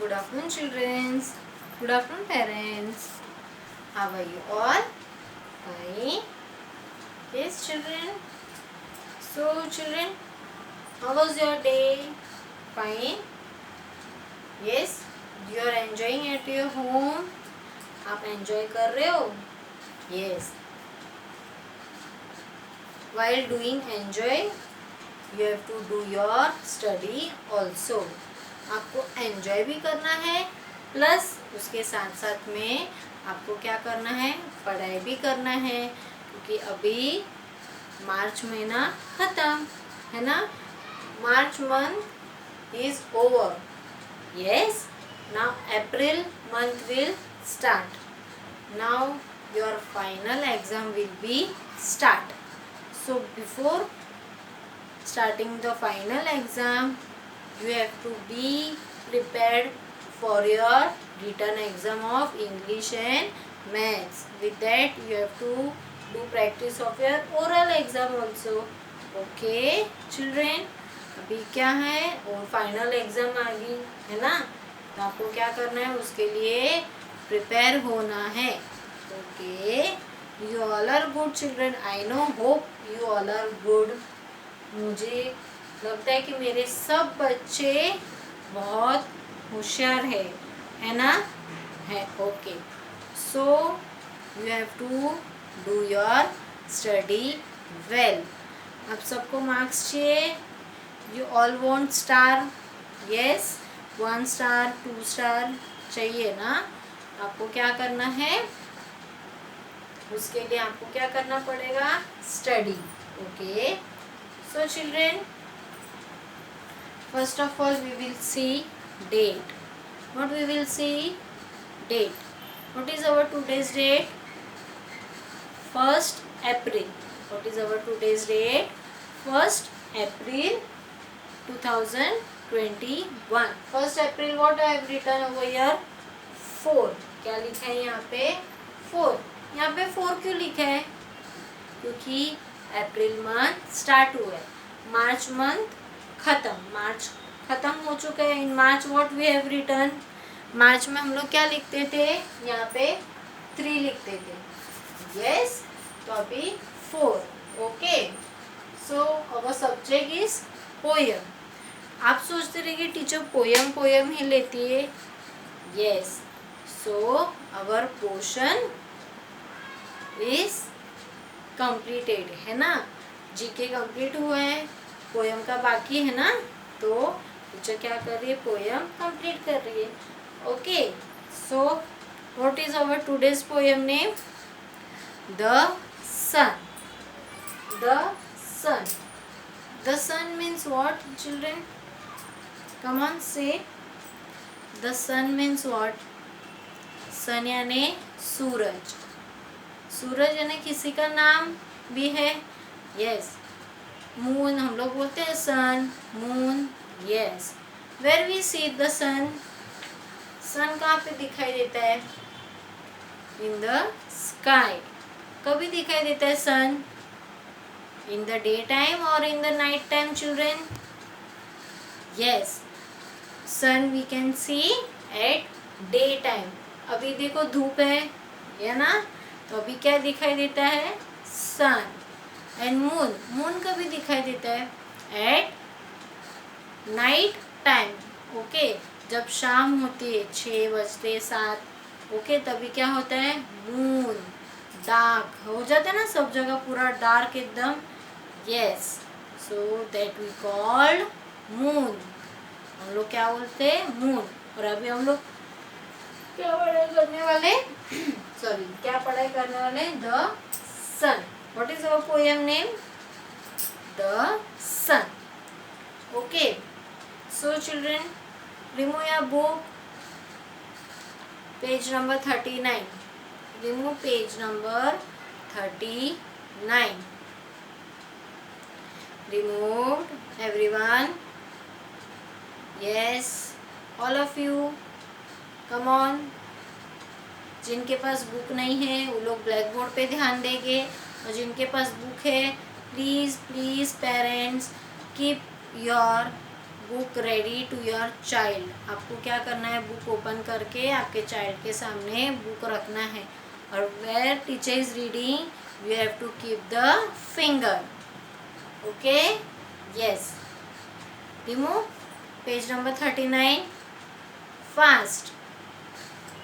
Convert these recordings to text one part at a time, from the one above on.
Good afternoon, children. Good afternoon, parents. How are you all? Fine. Yes, children. So, children, how was your day? Fine. Yes. You are enjoying at your home. आप enjoy कर रहे हो? Yes. While doing enjoy, you have to do your study also. आपको enjoy भी करना है, plus उसके साथ साथ में आपको क्या करना है, पढ़ाई भी करना है, क्योंकि अभी मार्च महीना ख़त्म है ना. March month is over. Yes, now April month will start. Now your final exam will be start. So before starting the final exam, you have to be prepared for your written exam of English and Maths. With that, you have to do practice of your oral exam also. Okay, children. अभी क्या है, और final exam आ गई है ना, तो आपको क्या करना है, उसके लिए प्रिपेयर होना है. Okay, you all are good children. I know, hope you all are good. मुझे लगता है कि मेरे सब बच्चे बहुत होशियार है ना, है. Okay, so you have to do your study well. अब सबको मार्क्स चाहिए. You all want star. Yes, 1 star 2 star चाहिए ना. आपको क्या करना है, उसके लिए आपको क्या करना पड़ेगा, study. Okay, so children, first of all we will see date. What we will see, date. What is our today's date, 1st April. What is our today's date, 1st April 2021. 1st April, what I have written over here, 4. क्या लिखा है यहाँ पे, 4. यहाँ पे 4 क्यों लिखा है, क्योंकि अप्रैल मंथ स्टार्ट हुआ है, मार्च मंथ खत्म. मार्च खत्म हो चुका है. इन मार्च व्हाट वी हैव रिटर्न, मार्च में हम लोग क्या लिखते थे, यहाँ पे 3 लिखते थे. यस, तो अभी 4. Okay, so our subject is poem. आप सोचते रहे कि टीचर पोयम ही लेती है. Yes, so our portion is completed है ना. जीके कंप्लीट हुआ है, पोयम का बाकी है ना, तो टीचर क्या कर रही है, पोयम कंप्लीट कर रही है. Okay, so what is our today's poem name, the sun. The sun. The sun means what children, come on say. The sun means what, sun यानी सूरज. सूरज यानी किसी का नाम भी है. यस, मून हम लोग बोलते हैं sun, moon. Yes, where we see the sun. Sun कहाँ पे दिखाई देता है, इन द स्काई. कभी दिखाई देता है sun, in the day time और in the night time children. Yes, sun we can see at day time. अभी देखो धूप है ना, तो अभी क्या दिखाई देता है, सन. एंड मून, मून कभी दिखाई देता है एट नाइट टाइम. ओके, जब शाम होती है 6 बजते 7, ओके, तभी क्या होता है, मून. डार्क हो जाता है ना, सब जगह पूरा डार्क एकदम. Yes, so that we called moon. हम लोग क्या बोलते हैं, मून. और अभी हम लोग क्या पढ़ाई करने वाले, सॉरी, क्या पढ़ाई करने वाले, the sun. What is our poem name, the sun. Okay, so children, remove your book, page number 39. Remove page number 39. Removed everyone. Yes, all of you, come on. जिनके पास बुक नहीं है वो लोग ब्लैक बोर्ड पे ध्यान देंगे, और जिनके पास बुक है, please please parents keep your book ready to your child. आपको क्या करना है, बुक ओपन करके आपके चाइल्ड के सामने बुक रखना है। और where teacher is reading you have to keep the finger. Okay, yes. Remove page number 39 fast.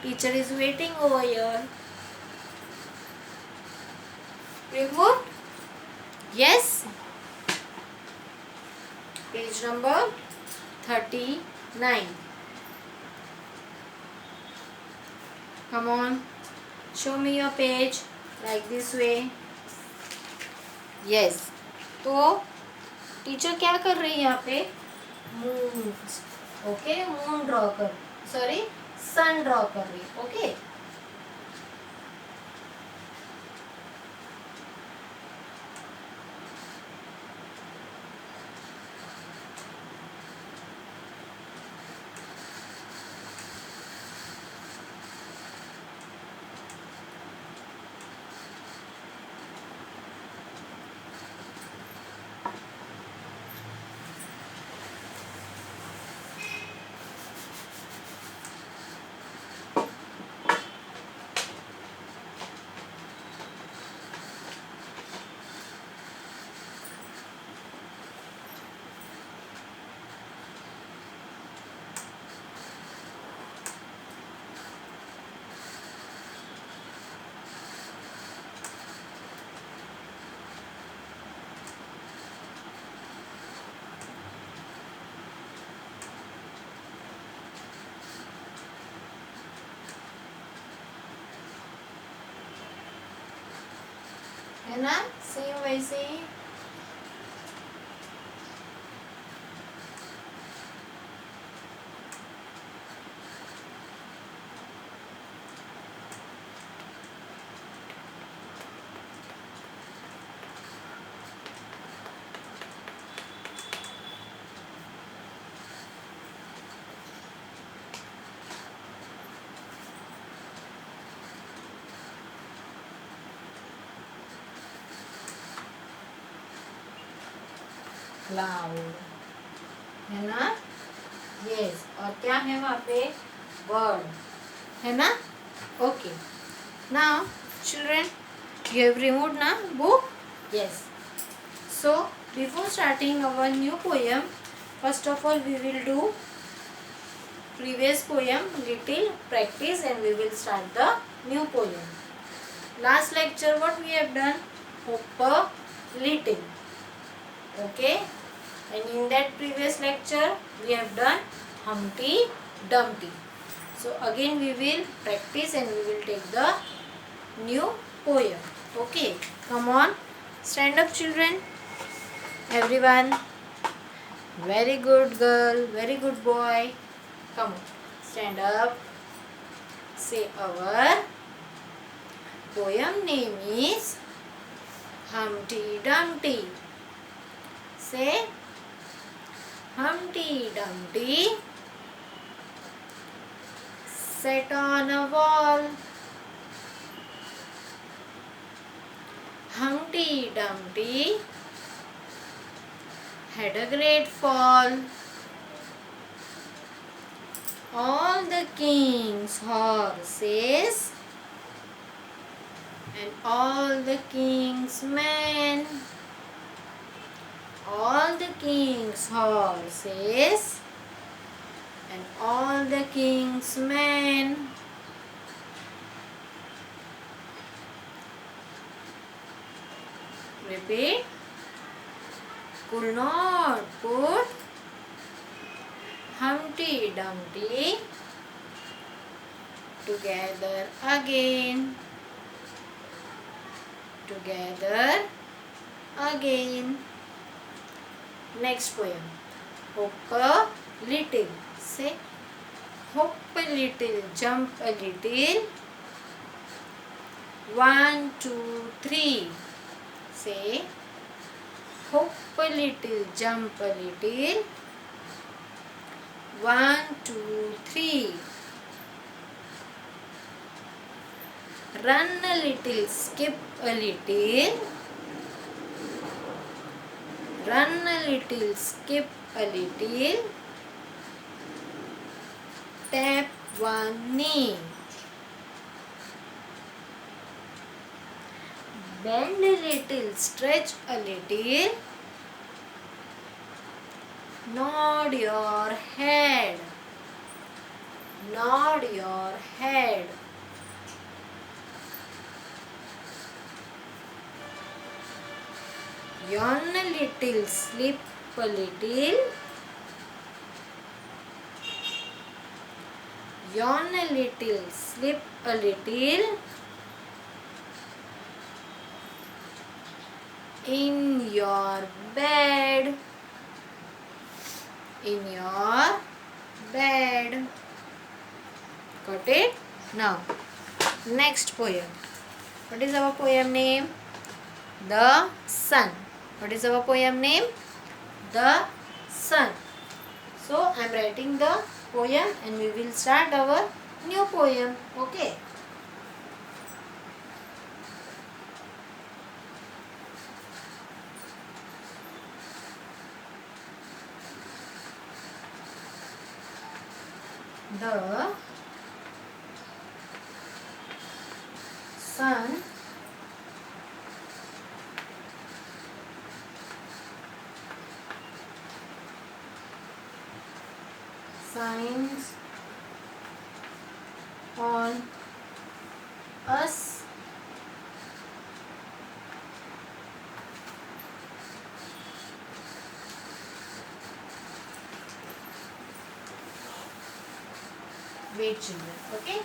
Teacher is waiting over here. Remove? Yes. Page number 39. Come on. Show me your page like this way. Yes. तो teacher क्या कर रही है यहाँ पे? Moon. Okay, moon draw कर, sorry सन draw कर रही है। ओके, है ना, सेम वैसे ही। क्लाउड है ना, यस। और क्या है वहाँ पे, बर्ड है ना। Okay, now children you have removed na book? Yes. So before starting our new poem, first of all we will do previous poem little practice and we will start the new poem. Last lecture what we have done, Hopper little. Okay, and in that previous lecture we have done Humpty Dumpty. So again we will practice and we will take the new poem. Okay, come on, stand up children, everyone. Very good girl, very good boy. Come on, stand up. Say our poem name is Humpty Dumpty. Say Humpty Dumpty sat on a wall. Humpty Dumpty had a great fall. All the king's horses and all the king's men, all the king's horses and all the king's men repeat, could not put Humpty Dumpty together again. Together again. Next poem, Hop a little. Say hop a little, jump a little. 1, 2, 3. Say hop a little, jump a little. 1, 2, 3. Run a little, skip a little. Run a little, skip a little. tap one knee. Bend a little, stretch a little. Nod your head. Nod your head. Yawn a little, sleep a little. Yawn a little, sleep a little. In your bed. In your bed. Got it? Now, next poem. What is our poem name? The Sun. What is our poem name? The Sun. So, I am writing the poem and we will start our new poem. Okay. The sun shines on us wait children. Okay.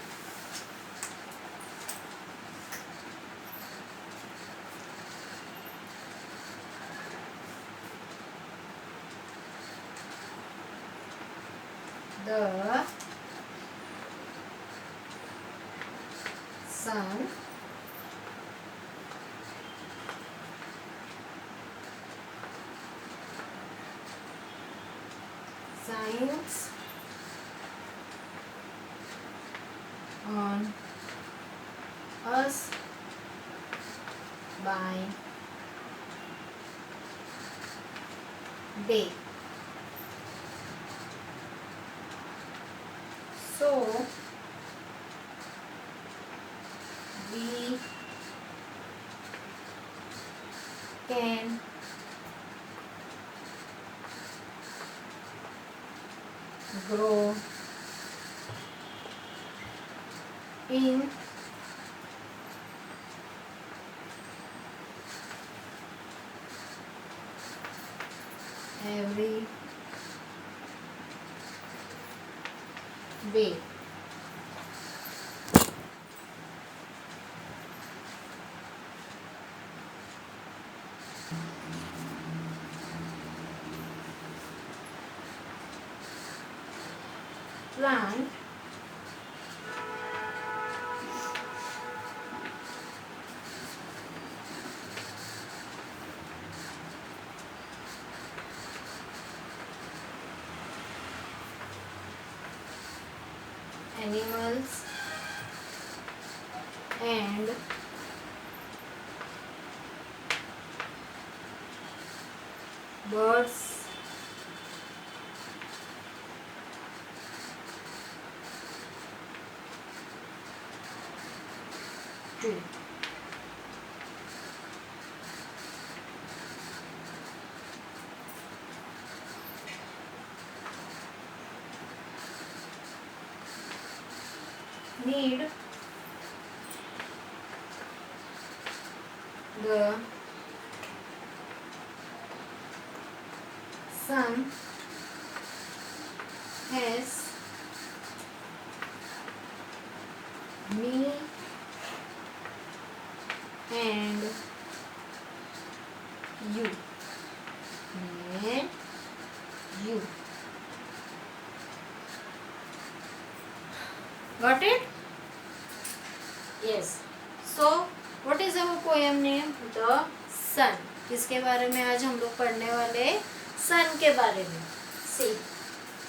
The sun shines on us by day. So we can grow in every way. Plant animals and birds too. Need the sun has me and you. Me and you. Got it? Yes. So, what is our poem name? The Sun. किसके बारे में आज हम लोग पढ़ने वाले? Sun के बारे में. See,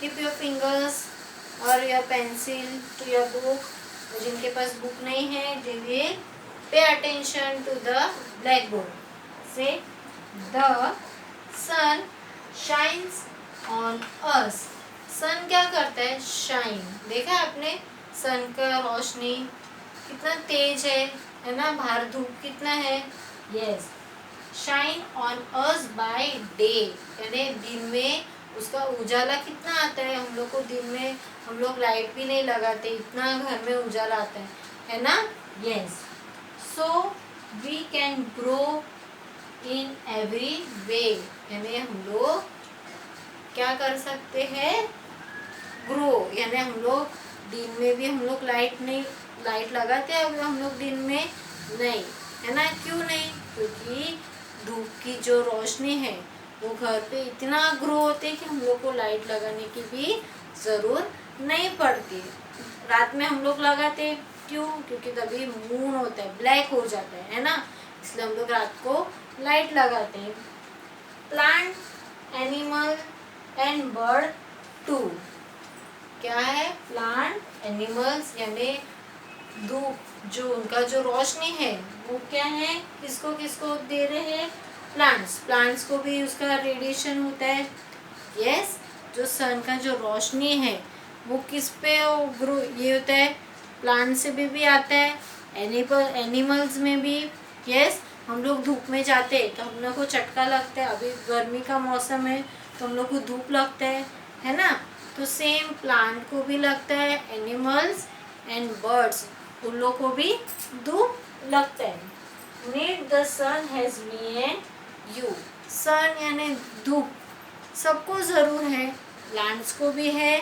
keep your fingers or your pencil to your book. और जिनके पास book नहीं है, they will pay attention to the blackboard. Say, the sun shines on us. सन क्या करता है? शाइन। देखा है आपने सन का रोशनी कितना तेज है ना? बाहर धूप कितना है? Yes, shine on us by day, यानी दिन में उसका उजाला कितना आता है? हम लोग को दिन में हम लोग लाइट भी नहीं लगाते, इतना घर में उजाला आता है ना? Yes, so we can grow in every way, यानी हम लोग क्या कर सकते हैं? ग्रो, यानी हम लोग दिन में भी हम लोग लाइट लगाते हैं, अभी हम लोग दिन में नहीं, है ना? क्यों नहीं? क्योंकि धूप की जो रोशनी है वो घर पे इतना ग्रो होते है कि हम लोग को लाइट लगाने की भी ज़रूरत नहीं पड़ती। रात में हम लोग लगाते हैं, क्यों? क्योंकि तभी मून होता है, ब्लैक हो जाता है ना? इसलिए हम लोग रात को लाइट लगाते हैं। Plant, animal and bird too, क्या है? प्लांट, एनिमल्स, यानी धूप जो उनका जो रोशनी है वो क्या है? किसको किसको दे रहे हैं? प्लांट्स को भी उसका रेडिएशन होता है। यस, जो सन का जो रोशनी है वो किस पे ग्रो ये होता है? प्लांट से भी आता है, एनिमल्स में भी। यस, हम लोग धूप में जाते हैं तो हम लोग को चटका लगता है, अभी गर्मी का मौसम है तो हम लोग को धूप लगता है ना? तो सेम प्लांट को भी लगता है, एनिमल्स एंड बर्ड्स उन लोग को भी धूप लगता है। Need the sun has me and you, sun यानी धूप सबको ज़रूर है, प्लांट्स को भी है।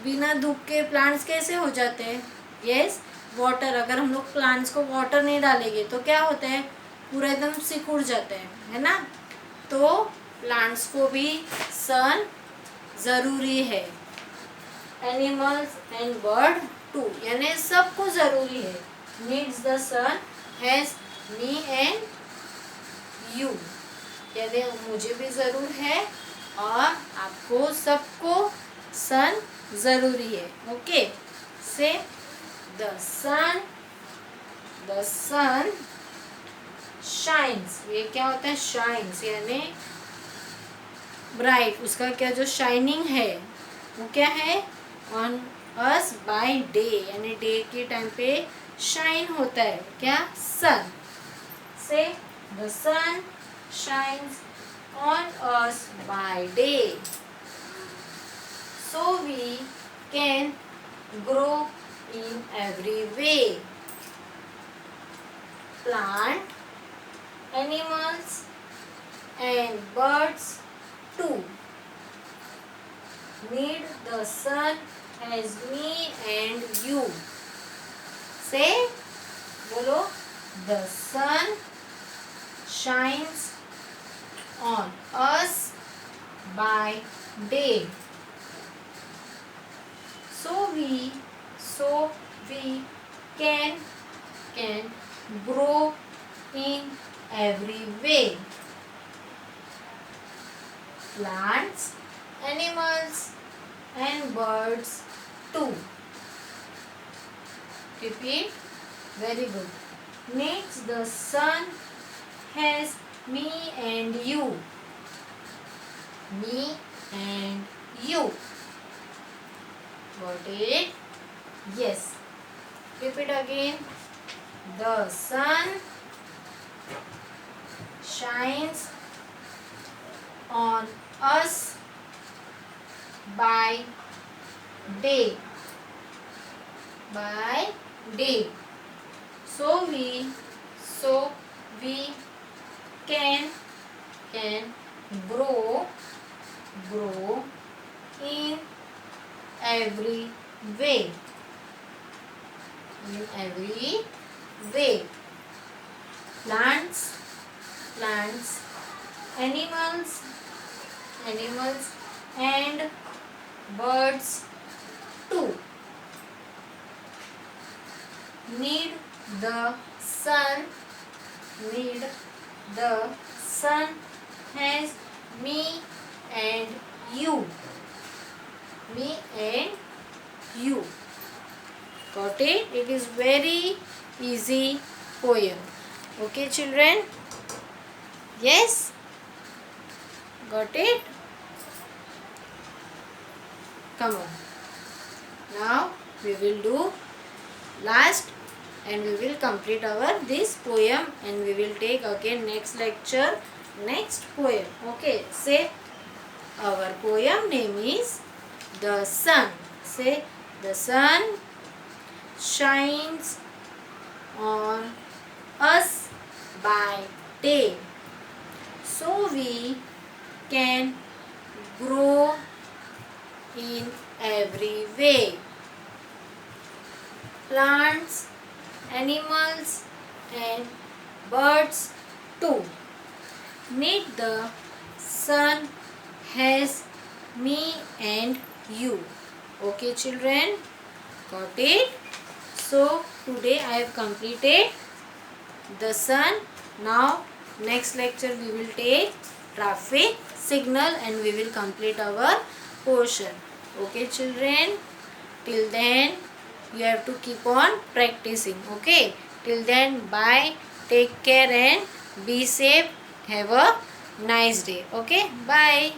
बिना धूप के प्लांट्स कैसे हो जाते हैं? यस, वाटर, अगर हम लोग प्लांट्स को वाटर नहीं डालेंगे तो क्या होता है? पूरा एकदम सिकुड़ जाता है ना? तो प्लांट्स को भी सन ज़रूरी है। एनिमल्स एंड बर्ड टू, यानी सबको ज़रूरी है। Needs the sun has me and you, यानी मुझे भी ज़रूर है और आपको सबको सन ज़रूरी है। ओके, से द सन शाइन्स, ये क्या होता है? शाइन्स यानी ब्राइट, उसका क्या जो शाइनिंग है वो क्या है? ऑन अस बाय डे, यानी डे के टाइम पे शाइन होता है क्या? Sun. Say the sun shines on us by day, so we can grow in every way. Plant, animals and birds too need the sun as me and you. Say, bolo, the sun shines on us by day, so we can grow in every way. Plants, animals and birds too. Repeat. Very good. Needs the sun has me and you. Me and you. Got it? Yes. Repeat again. The sun shines on us by day. So we can grow in every way. Plants, animals and birds too need the sun has me and you. Got it? It is very easy poem. Okay, children? Yes? Got it? Come on. Now we will do last and we will complete our this poem and we will take again next lecture next poem. Okay, say our poem name is The Sun. Say the sun shines on us by day so we can grow in every way. Plants, animals and birds too need the sun as me and you. Okay children, got it? So today I have completed the sun. Now next lecture we will take traffic signal and we will complete our portion. Okay children, till then you have to keep on practicing. Okay, till then bye, take care and be safe. Have a nice day. Okay, bye.